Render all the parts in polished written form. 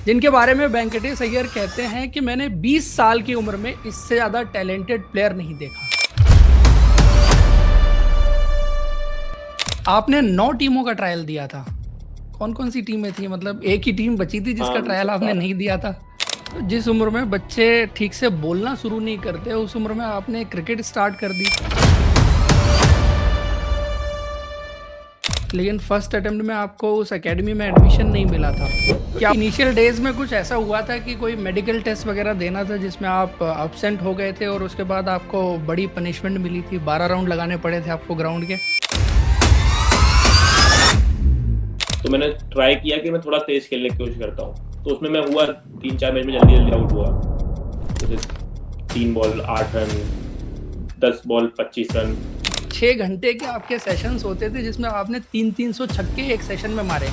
जिनके बारे में वेंकटेश अय्यर कहते हैं कि मैंने 20 साल की उम्र में इससे ज्यादा टैलेंटेड प्लेयर नहीं देखा। आपने 9 टीमों का ट्रायल दिया था। कौन कौन सी टीमें थी? मतलब एक ही टीम बची थी जिसका ट्रायल आपने नहीं दिया था। तो जिस उम्र में बच्चे ठीक से बोलना शुरू नहीं करते उस उम्र में आपने क्रिकेट स्टार्ट कर दी। लेकिन फर्स्ट अटेम्प्ट में आपको उस एकेडमी में एडमिशन नहीं मिला था। क्या इनिशियल डेज में कुछ ऐसा हुआ था कि कोई मेडिकल टेस्ट वगैरह देना था जिसमें आप अब्सेंट हो गए थे और उसके बाद आपको बड़ी पनिशमेंट मिली थी, 12 राउंड लगाने पड़े थे आपको ग्राउंड के? तो मैंने ट्राई किया कि मैं थोड़ा तेज खेलने की कोशिश करता हूँ, तो उसमें मैं हुआ 3-4 मैच में जल्दी जल्दी आउट हुआ। जैसे 3 बॉल 8 रन, 10 बॉल 25 रन। 6 घंटे के आपके सेशंस होते थे जिसमें आपने 300 छक्के एक सेशन में मारे।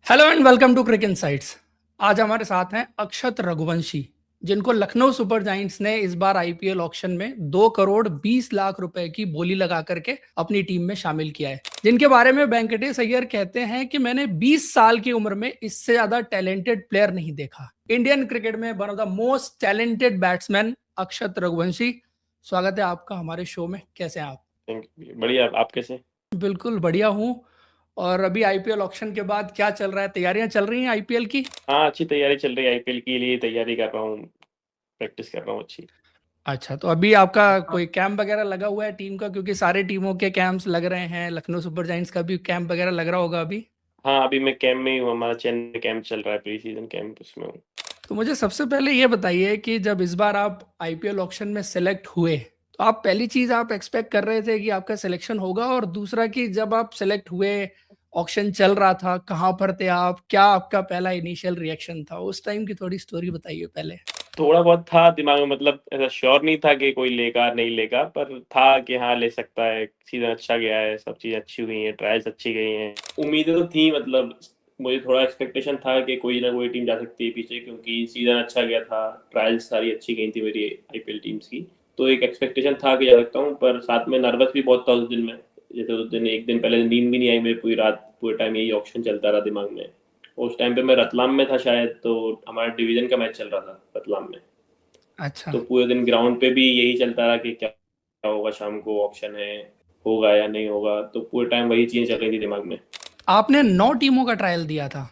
Hello and welcome to Cric Insights. आज हमारे साथ हैं अक्षत रघुवंशी, जिनको लखनऊ सुपर जायंट्स ने इस बार आईपीएल ऑक्शन में 2 करोड़ 20 लाख रुपए की बोली लगा करके अपनी टीम में शामिल किया है। जिनके बारे में वेंकटेश अय्यर कहते हैं कि मैंने 20 साल की उम्र में इससे ज्यादा टैलेंटेड प्लेयर नहीं देखा। इंडियन क्रिकेट में one of the most talented batsman Akshat Raghuvanshi, स्वागत है आपका हमारे शो में। कैसे हैं आप? बढ़िया, आप कैसे? बिल्कुल बढ़िया हूँ। और अभी आईपीएल ऑक्शन के बाद क्या चल रहा है? तैयारियां चल रही हैं आईपीएल की? हाँ, अच्छी तैयारी चल रही है। आईपीएल के लिए तैयारी कर रहा हूँ, प्रैक्टिस कर रहा हूँ अच्छी। अच्छा, तो अभी आपका कोई कैंप वगैरह लगा हुआ है टीम का? क्योंकि सारे टीमों के कैंप्स लग रहे हैं, लखनऊ सुपर जायंट्स का भी कैंप वगैरह लग रहा होगा अभी। हाँ, अभी मैं कैंप में ही हूँ। हमारा चेन्नई कैंप चल रहा है, प्री सीजन कैंप, उसमें हूँ। तो मुझे सबसे पहले ये बताइए कि जब इस बार आप आईपीएल ऑक्शन में सेलेक्ट हुए तो आप पहली चीज आप एक्सपेक्ट कर रहे थे कि आपका सिलेक्शन होगा, और दूसरा कि जब आप सेलेक्ट हुए, ऑक्शन चल रहा था, कहाँ पर थे आप, क्या आपका पहला इनिशियल रिएक्शन था? उस टाइम की थोड़ी स्टोरी बताइए पहले। थोड़ा बहुत था दिमाग में, मतलब ऐसा श्योर नहीं था कि कोई लेगा नहीं लेगा, पर था कि हाँ ले सकता है। सीजन अच्छा गया है, सब चीज़ अच्छी हुई हैं, ट्रायल्स अच्छी गई हैं, उम्मीदें तो थी। मतलब मुझे थोड़ा एक्सपेक्टेशन था कि कोई ना कोई टीम जा सकती है पीछे, क्योंकि सीजन अच्छा गया था, ट्रायल्स सारी अच्छी गई थी मेरी आईपीएल टीम्स की। तो एक एक्सपेक्टेशन था कि जा सकता हूँ, पर साथ में नर्वस भी बहुत था उस दिन में। जैसे उस दिन एक दिन पहले नींद भी नहीं आई मेरी पूरी रात, पूरे टाइम यही ऑप्शन चलता रहा दिमाग में। उस टाइम पे मैं रतलाम में था शायद, तो हमारा डिवीजन का मैच चल रहा था रतलाम में। अच्छा। तो पूरे दिन ग्राउंड पे भी यही चलता रहा कि क्या क्या होगा, शाम को ऑप्शन है, होगा या नहीं होगा। तो पूरे टाइम वही चीज़ चल रही थी दिमाग में। आपने 9 टीमों का ट्रायल दिया था।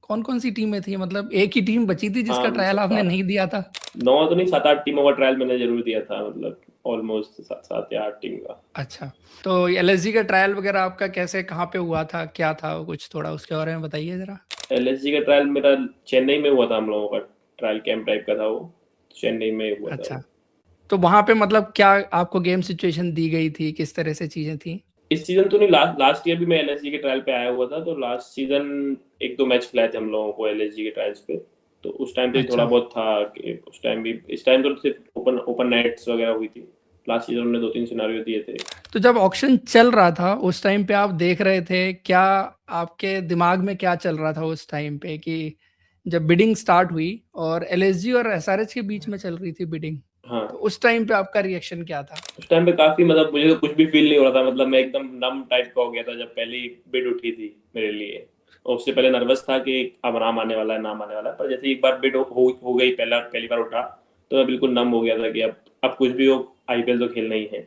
कौन कौन सी टीमें थी? मतलब एक ही टीम बची थी जिसका हाँ, ट्रायल आपने नहीं दिया था? 9 तो नहीं, 7-8 टीमों का ट्रायल मैंने जरूर दिया था। मतलब ऑलमोस्ट 7 या 8 टीम का। अच्छा, तो एलएसजी का ट्रायल वगैरह आपका कैसे, कहाँ पे हुआ था, क्या था कुछ थोड़ा उसके बारे में बताइए जरा। एलएसजी का ट्रायल मेरा चेन्नई में हुआ था। हम लोगों का ट्रायल कैंप टाइप का था वो, चेन्नई में हुआ था अच्छा, वो। तो वहां पे मतलब क्या आपको गेम सिचुएशन दी गई थी, किस तरह से चीजें थी? इस सीजन तो नहीं, लास्ट ईयर भी मैं एलएसजी के ट्रायल पे आया हुआ था। तो लास्ट सीजन 1-2 मैच खिलाए थे हम लोगों को एलएसजी के ट्रायल्स पे। तो उस टाइम पे थोड़ा अच्छा, बहुत था कि उस टाइम भी, इस टाइम तो सिर्फ ओपन ओपन नेट्स वगैरह हुई थी। लास्ट सीजन हमने 2-3 सिनारियो दिए थे। तो जब ऑक्शन चल रहा था उस टाइम पे आप देख रहे थे, क्या आपके दिमाग में क्या चल रहा था उस टाइम पे कि जब बिडिंग स्टार्ट हुई और एलएसजी और एसआरएच के बीच में चल रही थी बिडिंग, हाँ, तो उस टाइम पे आपका रिएक्शन क्या था? उस टाइम पे काफी, मतलब मुझे तो कुछ भी फील नहीं हो रहा था। मतलब मैं एकदम नम टाइप का हो गया था जब पहली बिड उठी थी मेरे लिए। और उससे पहले नर्वस था कि अब नाम आने वाला है, नाम आने वाला है। पर जैसे ही एक बार बिड हो गई, पहली बार उठा, तो मैं बिल्कुल नम हो गया था कि अब कुछ भी हो, आईपीएल तो खेलना ही है।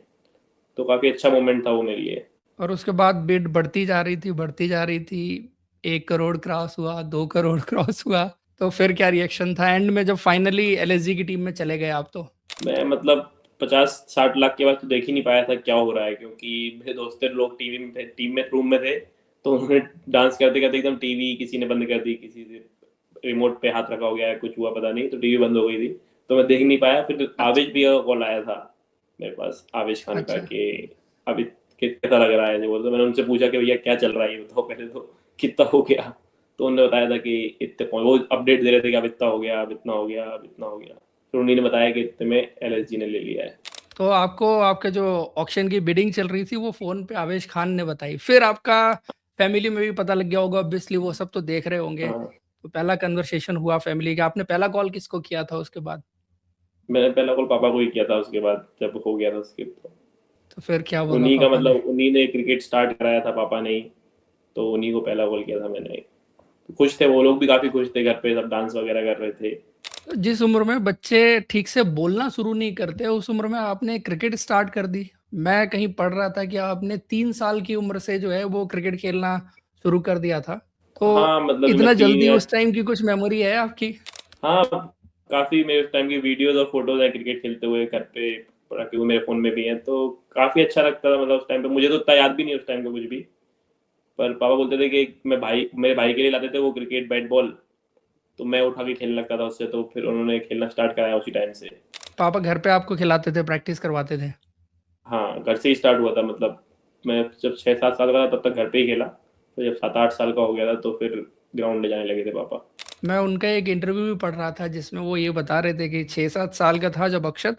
तो काफी अच्छा मोमेंट था वो मेरे लिए। और उसके बाद बिड बढ़ती जा रही थी, बढ़ती जा रही थी। 1 करोड़ क्रॉस हुआ, 2 करोड़ क्रॉस हुआ। तो फिर क्या रिएक्शन था एंड में जब फाइनली एलएसजी की टीम में चले गए आप तो? मैं मतलब 50-60 लाख के बाद तो देख ही नहीं पाया था क्या हो रहा है, क्योंकि मेरे दोस्त लोग टीवी में थे, टीम में रूम में थे। तो उन्होंने डांस करते करते एकदम टीवी किसी ने बंद कर दी, किसी से रिमोट पे हाथ रखा हो गया है, कुछ हुआ पता नहीं, तो टीवी बंद हो गई थी। तो मैं देख नहीं पाया। फिर अच्छा। आवेश भी का कॉल आया था मेरे पास, आवेश खान का, अच्छा। कि अभी कैसा लग रहा है जो बोल। तो मैंने उनसे पूछा कि भैया क्या चल रहा है ये बताओ पहले, तो कितना हो गया। तो उन्होंने बताया था कि इतने वो अपडेट दे रहे थे कि अब इतना हो गया, अब इतना हो गया, अब इतना हो गया। फिर उन्हीं ने बताया कि इतने में एलएसजी ने ले लिया है। तो आपको आपके जो ऑक्शन की बिडिंग चल रही थी वो फोन पे आवेश खान ने बताई, फिर आपका फैमिली में भी पता लग गया होगा, ऑब्वियसली वो सब तो देख रहे होंगे। हाँ, तो पहला कन्वर्सेशन हुआ फैमिली का, आपने पहला कॉल किसको किया था उसके बाद? मैंने पहला कॉल पापा को ही किया था उसके बाद, जब हो गया था स्किप। तो तो फिर क्या बोला उन्हीं का, पापा ने? मतलब उन्हीं ने क्रिकेट स्टार्ट कराया था, पापा ने ही। तो उन्हीं को पहला कॉल किया था मैंने। खुश थे, वो लोग भी काफ़ी खुश थे, घर पे सब डांस वगैरह कर रहे थे। तो जिस उम्र में बच्चे ठीक से बोलना शुरू नहीं करते, उस उम्र में आपने क्रिकेट स्टार्ट कर दी। मैं कहीं पढ़ रहा था कि आपने 3 साल की उम्र से जो है वो क्रिकेट खेलना शुरू कर दिया था। हाँ, तो मतलब जब मैं इतना 3 जल्दी या उस टाइम की कुछ मेमोरी है आपकी? हाँ, काफ़ी मेरे उस टाइम की वीडियोज़ और फ़ोटोज़ हैं क्रिकेट खेलते हुए घर पे, हालाँकि वो मेरे फ़ोन में भी हैं, तो काफ़ी अच्छा लगता था मतलब उस टाइम पे। मुझे तो उतना याद भी नहीं है उस टाइम का कुछ भी, पर पापा बोलते थे कि मेरे भाई के लिए लाते थे वो क्रिकेट बैट बॉल, तो मैं उठा के खेलने लगता था उससे, तो फिर उन्होंने खेलना स्टार्ट कराया उसी टाइम से। पापा घर पे आपको खिलाते थे, प्रैक्टिस करवाते थे? हाँ, घर से ही स्टार्ट हुआ था, मतलब मैं जब 6-7 साल का था तब तक घर पे ही खेला, तो जब 7-8 साल का हो गया था तो फिर ग्राउंड ले जाने लगे थे पापा। मैं उनका एक इंटरव्यू भी पढ़ रहा था जिसमें वो ये बता रहे थे कि 6-7 साल का था जब अक्षत,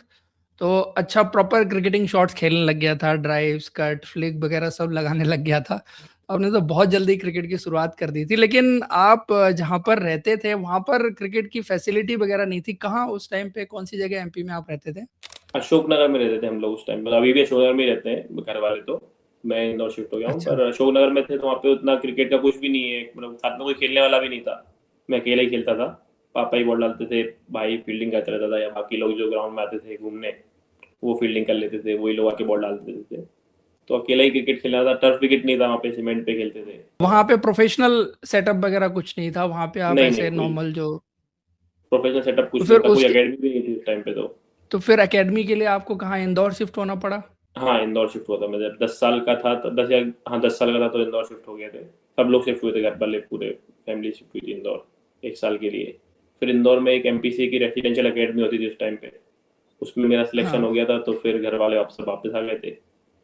तो अच्छा प्रॉपर क्रिकेटिंग शॉट्स खेलने लग गया था, ड्राइव्स, कट, फ्लिक वगैरह सब लगाने लग गया था। आपने तो बहुत जल्दी क्रिकेट की शुरुआत कर दी थी। लेकिन आप जहाँ पर रहते थे, वहाँ पर क्रिकेट की फैसिलिटी वगैरह नहीं थी। कहाँ उस टाइम पे कौन-सी जगह एमपी में आप रहते थे? अशोकनगर में रहते थे हम लोग उस टाइम, मतलब अभी भी अशोकनगर में ही रहते हैं घर वाले तो। मैं इंदौर शिफ्ट हो गया हूँ, अच्छा, पर अशोकनगर में थे तो वहाँ पे उतना क्रिकेट का कुछ भी नहीं है, मतलब साथ में कोई खेलने वाला भी नहीं था। मैं अकेला ही खेलता था। पापा ही बॉल डालते थे, भाई फील्डिंग करता रहता था, या बाकी लोग जो ग्राउंड में आते थे घूमने, वो फील्डिंग कर लेते थे, वही लोग आके बॉल डाल देते थे। तो अकेला ही क्रिकेट खेलना था, टर्फ विकेट नहीं था वहाँ पे, सीमेंट पे खेलते थे। वहाँ पे प्रोफ़ेशनल सेटअप वगैरह कुछ नहीं था, वहाँ पे आप नहीं, नहीं, ऐसे कोई नॉर्मल जो प्रोफेशनल सेटअप तो कुछ नहीं फिर था, कोई उसके अकेडमी भी नहीं थी उस टाइम पे तो। तो फिर अकेडमी के लिए आपको कहाँ इंदौर शिफ्ट होना पड़ा? हाँ, इंदौर शिफ्ट हुआ था मैं जब 10 साल का था, तब 10 या हाँ 10 साल का था तो इंदौर शिफ्ट हो गए थे। सब लोग शिफ्ट हुए थे घर वाले, पूरे फैमिली शिफ्ट हुई थी इंदौर 1 साल के लिए। फिर इंदौर में एक एमपीसी की रेसिडेंशियल अकेडमी होती थी उस टाइम पे, उसमें मेरा सिलेक्शन हाँ, हो गया था, तो फिर घर वाले वापस आ गए थे।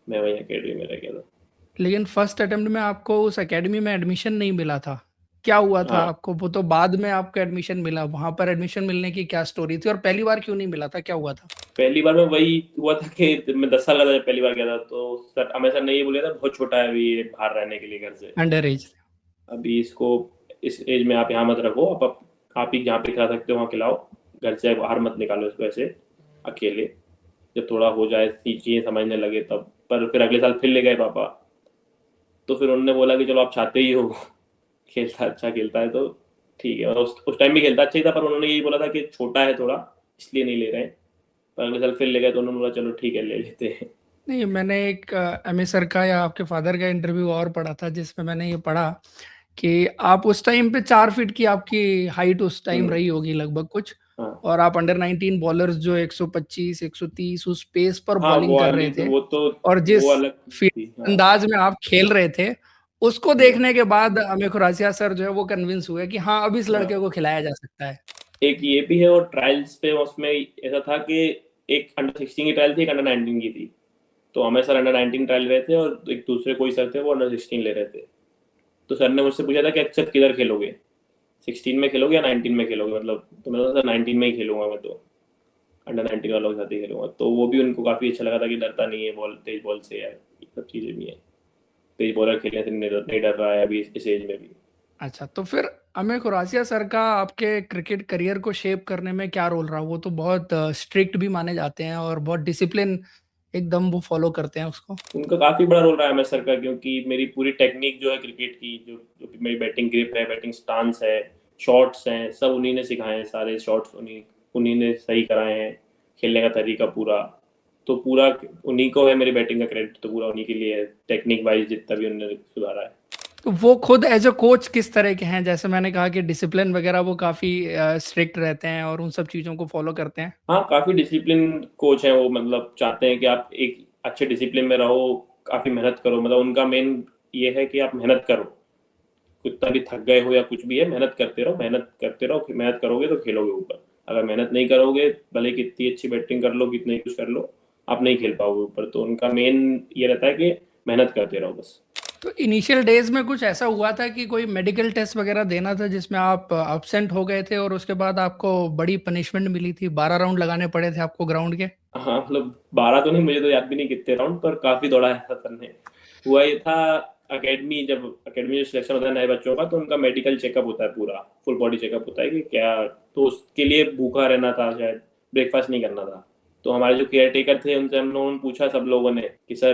मैं वहीं अकेडमी में रह गया था। लेकिन फर्स्ट अटेम्प्ट में आपको उस अकेडमी में एडमिशन नहीं मिला था। क्या हुआ था हाँ, आपको? वो तो बाद में आपको एडमिशन मिला, वहाँ पर एडमिशन मिलने की क्या स्टोरी थी और पहली बार क्यों नहीं मिला था, क्या हुआ था? पहली बार में वही हुआ था कि मैं 10 साल का था जब पहली बार गया था, तो सर हमें सर ने ये बोला था बहुत छोटा है अभी ये बाहर रहने के लिए घर से। Under as. अभी इसको इस एज में आप यहाँ मत रखो, आप ही जहाँ पे खिला सकते हो वहाँ खिलाओ, घर से बाहर मत निकालो इसको ऐसे अकेले। जब थोड़ा हो जाए, चीज़ें समझने लगे तब। पर फिर अगले साल फिर ले गए पापा, तो फिर उन्होंने बोला कि चलो आप चाहते ही हो खेलता अच्छा खेलता है तो ठीक है, और उस टाइम भी खेलता अच्छा ही था, पर उन्होंने यही बोला था कि छोटा है थोड़ा, इसलिए नहीं ले रहे हैं। पर अगले साल फिर ले गए तो उन्होंने बोला चलो ठीक है ले लेते हैं। नहीं, मैंने एक एमए सर का या आपके फादर का इंटरव्यू और पढ़ा था जिसमें मैंने ये पढ़ा कि आप उस टाइम पे 4 फीट की आपकी हाइट उस टाइम रही होगी लगभग कुछ, हाँ, और आप अंडर 19 बॉलर्स जो 125, 130 उस पेस पर हाँ, बॉलिंग वो कर वाली रहे तो थे, वो तो और वो जिस अलग फील्डिंग थी, हाँ। अंदाज में आप खेल रहे थे, उसको हम्म, देखने के बाद अमिर खुरासिया सर जो है वो कन्विंस हुए कि हाँ, अब इस लड़के हाँ। को खिलाया जा सकता है। एक ये भी है, और ट्रायल्स पे उसमें ऐसा था कि एक अंडर 16 की ट्रायल थी, एक अंडर 19 की थी। तो हमें सर अंडर 19 ट्रायल ले रहे थे, और एक दूसरे कोई सर थे वो अंडर 16 ले रहे थे। तो सर ने मुझसे पूछा था कि अक्षत किधर खेलोगे, 16 में खेलोगे या 19 में खेलोगे, मतलब तो मैंने कहा सर 19 में ही खेलूंगा मैं तो, अंडर 19 वालों के साथ ही खेलूंगा। तो वो भी उनको काफ़ी अच्छा लगा था कि डरता नहीं है बॉल, तेज बॉल से यार, ये सब चीज़ें भी है, तेज बॉलर खेलने से नहीं डर रहा है अभी इस एज में भी। अच्छा, तो फिर अमिर खुरासिया सर का आपके क्रिकेट करियर को शेप करने में क्या रोल रहा? वो तो बहुत स्ट्रिक्ट भी माने जाते हैं और बहुत डिसिप्लिन एकदम वो फॉलो करते हैं उसको। उनका काफ़ी बड़ा रोल रहा है एमएस सर का, क्योंकि मेरी पूरी टेक्निक जो है क्रिकेट की, जो कि मेरी बैटिंग ग्रिप है, बैटिंग स्टांस है, शॉट्स हैं, सब उन्हीं ने सिखाए हैं, सारे शॉट्स उन्हीं उन्हीं ने सही कराए हैं, खेलने का तरीका पूरा। तो पूरा उन्हीं को है, मेरी बैटिंग का क्रेडिट तो पूरा उन्हीं के लिए है, टेक्निक वाइज जितना भी उन्होंने सुधारा है। तो वो खुद एज़ अ कोच किस तरह के हैं? जैसे मैंने कहा कि डिसिप्लिन वगैरह वो काफ़ी स्ट्रिक्ट रहते हैं और उन सब चीज़ों को फॉलो करते हैं। हाँ, काफ़ी डिसिप्लिन कोच हैं वो, मतलब चाहते हैं कि आप एक अच्छे डिसिप्लिन में रहो, काफ़ी मेहनत करो, मतलब उनका मेन ये है कि आप मेहनत करो। कितना भी थक गए हो या कुछ भी है, मेहनत करते रहो, मेहनत करते रहो, फिर मेहनत करोगे तो खेलोगे ऊपर। अगर मेहनत नहीं करोगे, भले कितनी अच्छी बैटिंग कर लो, कितना ही कुछ कर लो, आप नहीं खेल पाओगे ऊपर। तो उनका मेन ये रहता है कि मेहनत करते रहो बस। तो इनिशियल डेज़ में कुछ ऐसा हुआ था कि कोई मेडिकल टेस्ट वगैरह देना था जिसमें आप एब्सेंट हो गए थे और उसके बाद आपको बड़ी पनिशमेंट मिली थी, 12 राउंड लगाने पड़े थे आपको ग्राउंड के? हाँ, मतलब 12 तो नहीं, मुझे तो याद भी नहीं कितने राउंड, पर काफ़ी दौड़ाया था सर ने। हुआ ये था, अकेडमी जो सिलेक्शन होता है नए बच्चों का, तो उनका मेडिकल चेकअप होता है पूरा, फुल बॉडी चेकअप होता है कि क्या, तो उसके लिए भूखा रहना था शायद, ब्रेकफास्ट नहीं करना था। तो हमारे जो केयर टेकर थे उनसे हम लोगों ने पूछा सब लोगों ने कि सर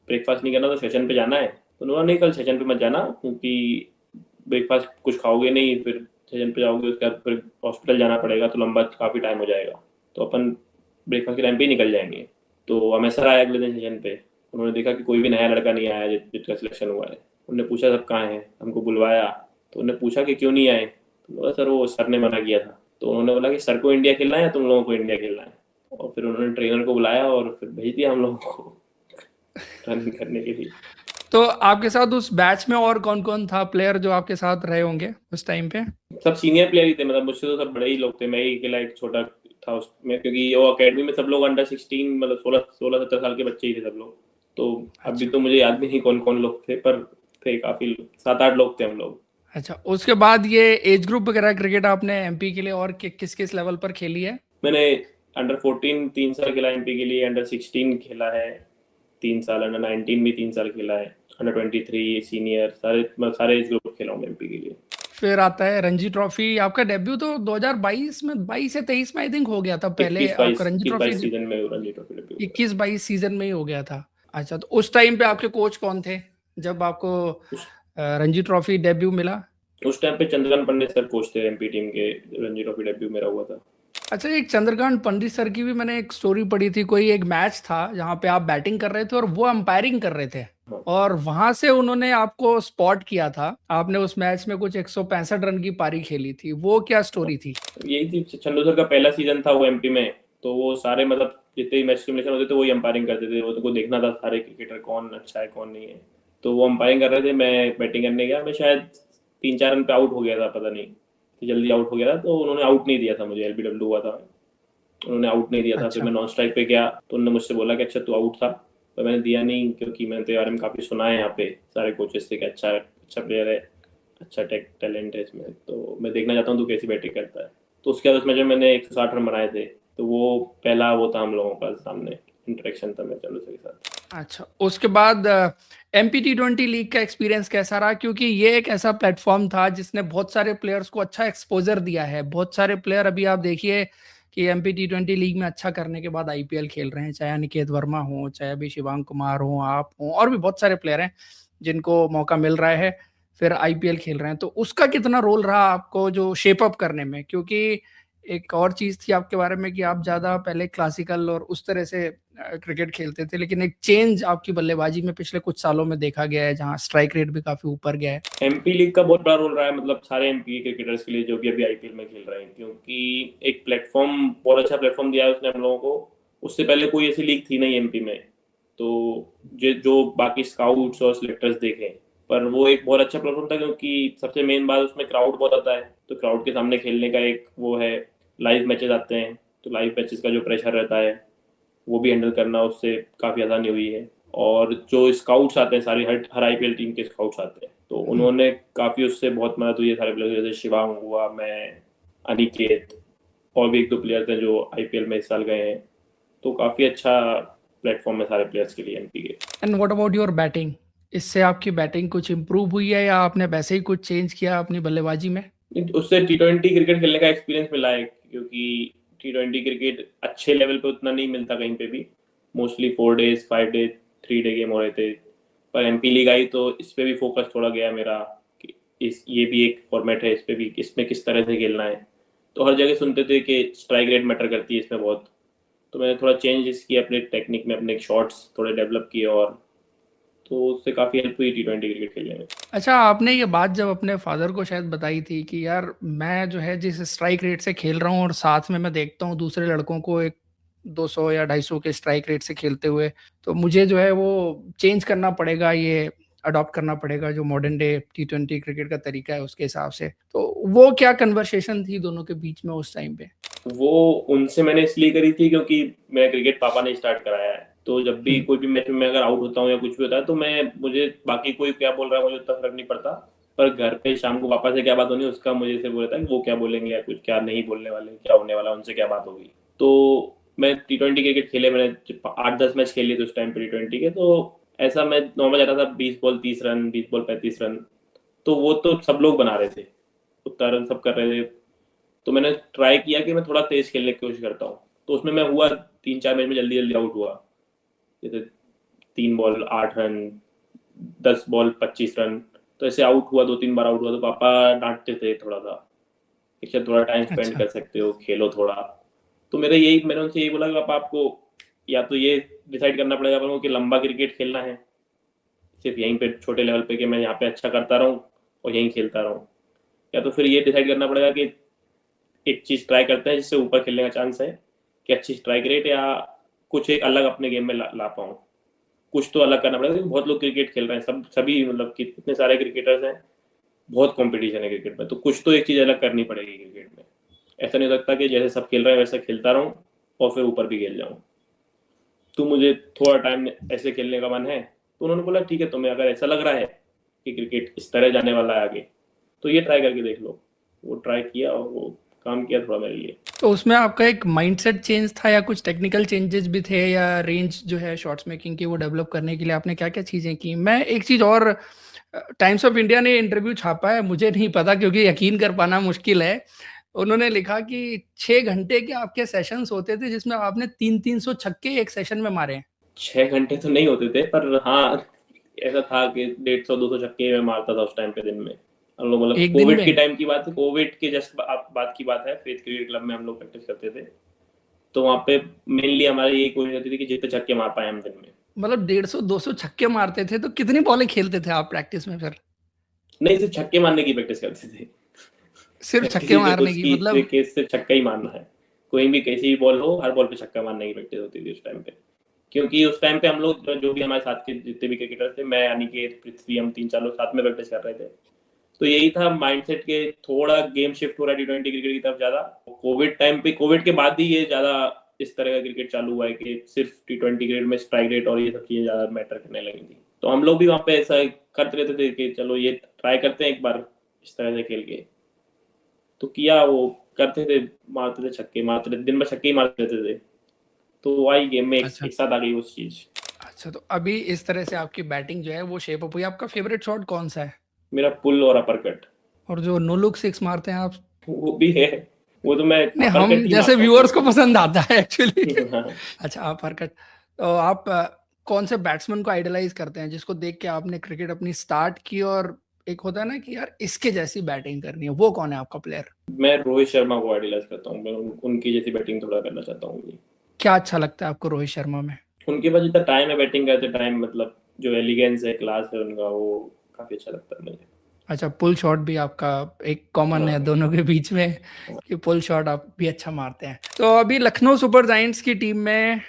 ब्रेकफास्ट नहीं करना तो सेशन पे जाना है, तो उन्होंने नहीं कल सेशन पे मत जाना, क्योंकि ब्रेकफास्ट कुछ खाओगे नहीं, फिर सेशन पे जाओगे, उसके बाद फिर हॉस्पिटल जाना पड़ेगा, तो लंबा काफ़ी टाइम हो जाएगा, तो अपन ब्रेकफास्ट के टाइम पे ही निकल जाएंगे। तो हमें सर आया अगले दिन सेशन पे, उन्होंने देखा कि कोई भी नया लड़का नहीं आया जिसका सिलेक्शन हुआ है। उन्होंने पूछा सब कहाँ हैं, हमको बुलवाया, तो उन्होंने पूछा कि क्यों नहीं आए, तो बोला सर वो सर ने मना किया था। तो उन्होंने बोला कि सर को इंडिया खेलना है या तुम लोगों को इंडिया खेलना है, और फिर उन्होंने ट्रेनर को बुलाया और फिर भेज दिया हम लोगों को रनिंग करने के लिए। तो आपके साथ उस बैच में और कौन कौन था प्लेयर जो आपके साथ रहे होंगे उस टाइम पे? सब सीनियर प्लेयर ही थे, मतलब मुझसे तो सब बड़े ही लोग थे, मैं ही अकेला एक छोटा था उसमें, क्योंकि वो अकेडमी में सब लोग अंडर 16, मतलब 16-17 साल के बच्चे ही थे सब लोग। तो अभी अच्छा तो मुझे याद भी नहीं कौन कौन लोग थे, पर थे काफी, 7-8 लोग थे हम लोग। अच्छा, उसके बाद ये एज ग्रुप वगैरह क्रिकेट आपने एमपी के लिए और किस किस लेवल पर खेली है? मैंने अंडर 14 3 साल खेला एमपी के लिए, अंडर 16 खेला है 3 साल, अंडर 19 भी 3 साल खेला है, अंडर 23 सीनियर, सारे एज ग्रुप खेला हूँ एमपी के लिए। फिर आता है रणजी ट्रॉफी। आपका डेब्यू तो 2022 में, 22 या 23 में आई थिंक हो गया था। पहले आपका रणजी ट्रॉफी 21-22 सीजन में रणजी ट्रॉफी डेब्यू हुआ। 21-22 सीजन में ही हो गया था। अच्छा, तो उस टाइम पे आपके कोच कौन थे जब आपको उस रणजी ट्रॉफी डेब्यू मिला? उस टाइम पे चंद्रकांत पंडित सर कोच थे एमपी टीम के, रणजी ट्रॉफी डेब्यू मेरा हुआ था। अच्छा, एक चंद्रकांत पंडित सर की भी मैंने एक स्टोरी पढ़ी थी। कोई एक मैच था जहाँ पे आप बैटिंग कर रहे थे और वो अंपायरिंग कर रहे थे, हाँ। और वहां से उन्होंने आपको स्पॉट किया था। आपने उस मैच में कुछ 165 रन की पारी खेली थी। वो क्या स्टोरी थी? यही थी, चंदू सर का पहला सीजन था वो एमपी में, तो वो सारे मतलब जितने मैच सिमुलेशन होते थे वही अंपायरिंग करते थे, वो तो को देखना था सारे क्रिकेटर कौन अच्छा है कौन नहीं है। तो वो अंपायरिंग कर रहे थे, मैं बैटिंग करने गया, मैं शायद 3-4 रन पे आउट हो गया था, पता नहीं कि जल्दी आउट हो गया था, तो उन्होंने आउट नहीं दिया था मुझे, एलबीडब्ल्यू हुआ था, उन्होंने आउट नहीं दिया था। फिर अच्छा। मैं नॉन स्ट्राइक पे गया, तो उन्होंने मुझसे बोला कि अच्छा तू आउट था, पर मैंने दिया नहीं, क्योंकि मैंने तो बारे में काफ़ी सुना है यहाँ पे सारे कोचेस से कि अच्छा अच्छा प्लेयर है, अच्छा टैलेंट है इसमें, तो मैं देखना चाहता हूँ तू कैसी बैटिंग करता है। तो उसके बाद उसमें जब मैंने 160 रन बनाए थे, तो वो पहला वो था हम लोगों का सामने इंटरेक्शन था मेरे चंदू सर के साथ। अच्छा, उसके बाद एमपी T20 लीग का एक्सपीरियंस कैसा रहा? क्योंकि ये एक ऐसा प्लेटफॉर्म था जिसने बहुत सारे प्लेयर्स को अच्छा एक्सपोजर दिया है। बहुत सारे प्लेयर अभी आप देखिए कि एमपी T20 लीग में अच्छा करने के बाद आईपीएल खेल रहे हैं, चाहे अनिकेत वर्मा हो, चाहे अभी शिवांग कुमार हो, आप हो, और भी बहुत सारे प्लेयर हैं जिनको मौका मिल रहा है, फिर आईपीएल खेल रहे हैं। तो उसका कितना रोल रहा आपको जो शेप अप करने में? क्योंकि एक और चीज थी आपके बारे में कि आप ज्यादा पहले क्लासिकल और उस तरह से क्रिकेट खेलते थे, लेकिन एक चेंज आपकी बल्लेबाजी में पिछले कुछ सालों में देखा गया है, जहां स्ट्राइक रेट भी काफी ऊपर गया है। एमपी लीग का बहुत बड़ा रोल रहा है, मतलब सारे एमपी क्रिकेटर्स के लिए जो भी अभी आईपीएल में खेल रहे हैं, क्योंकि एक प्लेटफॉर्म, बहुत अच्छा प्लेटफॉर्म दिया है उसने हम लोगों को। उससे पहले कोई ऐसी लीग थी नहीं एमपी में, तो जो बाकी स्काउट्स और सिलेक्टर्स देखें, पर वो एक बहुत अच्छा प्लेटफॉर्म था, क्योंकि सबसे मेन बात उसमें क्राउड बहुत आता है, तो क्राउड के सामने खेलने का एक वो है, लाइव मैचेस आते हैं, तो लाइव मैचेस का जो प्रेशर रहता है वो भी हैंडल करना उससे काफ़ी आसानी हुई है। और जो स्काउट्स आते हैं, सारी हर आईपीएल टीम के स्काउट्स आते हैं, तो उन्होंने काफ़ी उससे बहुत मदद हुई है सारे प्लेयर, जैसे शिवांग हुआ, मैं, अनिकेत, और भी 1-2 प्लेयर्स हैं जो आईपीएल में इस साल गए हैं, तो काफ़ी अच्छा प्लेटफॉर्म है सारे प्लेयर्स के लिए एमपी के। And what about your batting? इससे आपकी बैटिंग कुछ इम्प्रूव हुई है या आपने वैसे ही कुछ चेंज किया अपनी बल्लेबाजी में? उससे टी20 क्रिकेट खेलने का एक्सपीरियंस मिला है, क्योंकि टी20 क्रिकेट अच्छे लेवल पे उतना नहीं मिलता कहीं पे भी, mostly 4 days 5 day 3 day game हो रहे थे, पर एमपी लीग आई तो इस पे भी फोकस थोड़ा गया मेरा कि ये भी एक फॉर्मेट है, इस पे भी इसमें किस तरह से खेलना है। तो हर जगह सुनते थे कि स्ट्राइक रेट मैटर करती है इसमें बहुत, तो मैंने थोड़ा चेंजेस किए अपने टेक्निक में, अपने शॉट्स थोड़े डेवलप किए, और तो उससे काफ़ी हेल्प हुई टी20 क्रिकेट खेलने में। अच्छा, आपने ये बात जब अपने फादर को शायद बताई थी कि यार मैं जो है जिस स्ट्राइक रेट से खेल रहा हूँ और साथ में मैं देखता हूँ दूसरे लड़कों को एक 200 या 250 के स्ट्राइक रेट से खेलते हुए, तो मुझे जो है वो चेंज करना पड़ेगा, ये अडॉप्ट करना पड़ेगा जो मॉडर्न डे T20 क्रिकेट का तरीका है उसके हिसाब से। तो वो क्या कन्वर्सेशन थी दोनों के बीच में उस टाइम पे? वो उनसे मैंने इसलिए करी थी क्योंकि मैं क्रिकेट पापा ने स्टार्ट कराया है, तो जब भी कोई भी मैच में मैं अगर आउट होता हूँ या कुछ भी होता है, तो मुझे बाकी कोई क्या बोल रहा है मुझे उतना फर्क नहीं पड़ता, पर घर पे शाम को पापा से क्या बात होनी उसका मुझे से वो रहता है कि वो क्या बोलेंगे या कुछ क्या नहीं बोलने वाले, क्या होने वाला, उनसे क्या बात होगी। तो मैं टी20 क्रिकेट खेले, मैंने 8-10 मैच खेले थे उस टाइम पे टी20 के, तो ऐसा मैं नॉर्मल जाता था 20 बॉल 30 रन, 20 बॉल 35 रन, तो वो तो सब लोग बना रहे थे, उतना रन सब कर रहे थे, तो मैंने ट्राई किया कि मैं थोड़ा तेज खेलने की कोशिश करता हूँ, तो उसमें मैं हुआ 3-4 मैच में जल्दी जल्दी आउट हुआ, जैसे 3 बॉल 8 रन, 10 बॉल 25 रन, तो ऐसे आउट हुआ, 2-3 बार आउट हुआ तो पापा डांटते थे थोड़ा सा कि शायद थोड़ा टाइम स्पेंड अच्छा। कर सकते हो, खेलो थोड़ा। तो मैंने उनसे यही बोला कि पापा आपको या तो ये डिसाइड करना पड़ेगा अपन को कि लंबा क्रिकेट खेलना है सिर्फ यहीं पे छोटे लेवल पे कि मैं यहाँ पे अच्छा करता रहूँ और यहीं खेलता रहूँ, या तो फिर ये डिसाइड करना पड़ेगा कि एक चीज़ ट्राई करते हैं जिससे ऊपर खेलने का चांस है कि अच्छी स्ट्राइक रेट या कुछ एक अलग अपने गेम में ला पाऊँ। कुछ तो अलग करना पड़ेगा क्योंकि बहुत लोग क्रिकेट खेल रहे हैं, सभी मतलब कि इतने सारे क्रिकेटर्स हैं, बहुत कंपटीशन है क्रिकेट में, तो कुछ तो एक चीज़ अलग करनी पड़ेगी क्रिकेट में। ऐसा नहीं हो सकता कि जैसे सब खेल रहे हैं वैसा खेलता रहूँ और फिर ऊपर भी खेल जाऊँ। तो मुझे थोड़ा टाइम ऐसे खेलने का मन है, तो उन्होंने बोला ठीक है, तुम्हें अगर ऐसा लग रहा है कि क्रिकेट इस तरह जाने वाला है आगे, तो ये ट्राई करके देख लो। वो ट्राई किया और वो काम किया थोड़ा मेरे लिए। तो उसमें आपका एक माइंडसेट चेंज था या कुछ टेक्निकल चेंजेस भी थे, या रेंज जो है शॉट्स मेकिंग की वो डेवलप करने के लिए आपने क्या क्या चीज़ें की? मैं एक चीज़ और, टाइम्स ऑफ इंडिया ने इंटरव्यू छापा है, मुझे नहीं पता क्योंकि यकीन कर पाना मुश्किल है। उन्होंने लिखा कि 6 घंटे के आपके सेशंस होते थे जिसमें आपने 300-300 छक्के एक सेशन में मारे हैं। 6 घंटे तो नहीं होते थे, पर हाँ, ऐसा था कि 150-200 छक्के मैं मारता था उस टाइम पे दिन में। हम लोग मतलब एक दिन कोविड के में? टाइम की बात है, कोविड के जस्ट बात की बात है, फेथ क्रिकेट क्लब में हम लोग प्रैक्टिस करते थे। तो वहाँ पे मेनली हमारी यही कोशिश होती थी कि जितने छक्के मार पाए हम दिन में। मतलब 150-200 छक्के मारते थे, तो कितनी बॉलें खेलते थे आप प्रैक्टिस में फिर? नहीं, सिर्फ छक्के मारने की प्रैक्टिस करते थे। सिर्फ छक्के किसी से मारने कुछ की की मतलब? केस से छक्का ही मारना है। कोई भी कैसी भी बॉल हो, हर बॉल पे छक्का मारने की प्रैक्टिस होती थी उस टाइम पे। क्योंकि उस टाइम पे हम लोग जो भी हमारे साथ के जितने भी क्रिकेटर थे, मैं अनिकेत, पृथ्वी, हम 3-4 लोग साथ में प्रैक्टिस कर रहे थे। तो यही था माइंडसेट के थोड़ा गेम शिफ्ट हो रहा है टी20 क्रिकेट की तरफ ज़्यादा। कोविड टाइम पे, कोविड के बाद ही ये ज़्यादा इस तरह का क्रिकेट चालू हुआ है कि सिर्फ टी20 क्रिकेट में स्ट्राइक रेट और ये सब चीज़ें ज़्यादा मैटर करने लगी थी। तो हम लोग भी वहाँ पे ऐसा करते रहते थे कि चलो ये ट्राई करते हैं एक बार इस तरह से खेल के। तो किया, वो करते थे, मारते थे छक्के, मारते थे दिन भर, छक्के ही मारते रहते थे। तो आई गेम में अच्छा। एक साथ आ गई वो चीज़। अच्छा, तो अभी इस तरह से आपकी बैटिंग जो है वो शेप अप हुई। आपका फेवरेट शॉट कौन सा है? मेरा पुल और अपर कट। और जो नो लुक सिक्स मारते हैं आप? वो भी है, वो तो मैं नहीं, अपर हम कट ही जैसे मारता हूँ व्यूअर्स को मोस्टली। पसंद आता है एक्चुअली। हाँ। अच्छा, आप हरकत। तो आप कौन से बैट्समैन को आइडलाइज करते हैं जिसको देख के आपने क्रिकेट अपनी स्टार्ट की, और एक होता है ना कि यार इसके जैसी बैटिंग करनी है, वो कौन है आपका प्लेयर? मैं रोहित शर्मा को आइडलाइज करता हूँ, मैं उनकी जैसी बैटिंग थोड़ा करना चाहता हूँ। क्या अच्छा लगता है आपको रोहित शर्मा में? उनके पास जितना टाइम है बैटिंग करते टाइम, मतलब जो एलिगेंस है, क्लास है उनका, वो काफी अच्छा लगता है मुझे। अच्छा, पुल शॉट भी आपका एक कॉमन है हाँ। दोनों के बीच में, कि पुल शॉट आप भी अच्छा मारते हैं। तो अभी लखनऊ सुपर जायंट्स की टीम में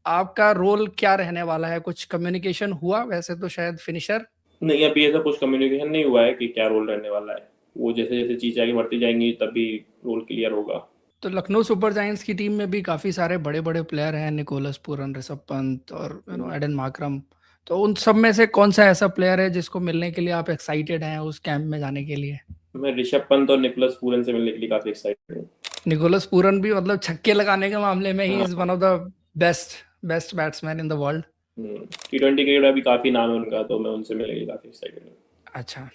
आपका रोल क्या रहने वाला है? कुछ कम्युनिकेशन हुआ? वैसे तो शायद फिनिशर। नहीं, अभी ऐसा कुछ कम्युनिकेशन नहीं हुआ है कि क्या रोल रहने वाला है। वो जैसे जैसे चीज़ आगे बढ़ती जाएंगी तभी रोल क्लियर होगा। तो लखनऊ सुपर जायंट्स की टीम में भी काफ़ी सारे बड़े बड़े प्लेयर हैं, निकोलस पूरन, ऋषभ पंत और एडन मार्करम। तो उन सब में से कौन सा ऐसा प्लेयर है जिसको मिलने के लिए आप एक्साइटेड हैं उस कैंप में जाने के लिए? मैं ऋषभ पंत और निकोलस पूरन से मिलने के लिए काफी एक्साइटेड हूँ। निकोलस पूरन भी मतलब छक्के लगाने के मामले में ही हाँ। Is one of the best best batsman in the world. T20 cricket में भी काफी नाम है उनका, तो मैं उनसे मिलने के लिए काफी एक्साइटेड हूँ। अच्छा।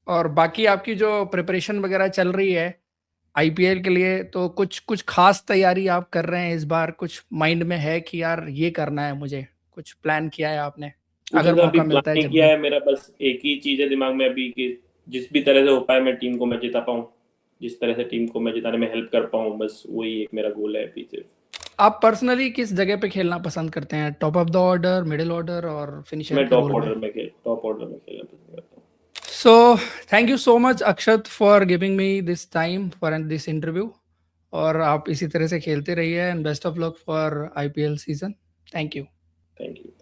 और बाकी आपकी जो प्रिपरेशन वगैरह चल रही है आईपीएल के लिए, तो कुछ कुछ खास तैयारी आप कर रहे हैं इस बार? कुछ माइंड में है कि यार ये करना है मुझे? कुछ प्लान किया है आपने, कुछ अगर ऐसा अभी मौका प्लान मिलता है नहीं जब किया भी? है मेरा, बस एक ही चीज़ है दिमाग में अभी कि जिस भी तरह से हो पाए मैं टीम को मैं जिता पाऊँ, जिस तरह से टीम को मैं जिताने में हेल्प कर पाऊँ, बस वही एक मेरा गोल है अभी सिर्फ। आप पर्सनली किस जगह पे खेलना पसंद करते हैं? Top of the order, middle order, और फिनिशर मैं के रोल में? टॉप ऑर्डर में खेलना पसंद करता हूँ। So thank you so much Akshat for giving me this time for this interview. और आप इसी तरह से खेलते रहिए, and best of luck for IPL season. Thank you. Thank you.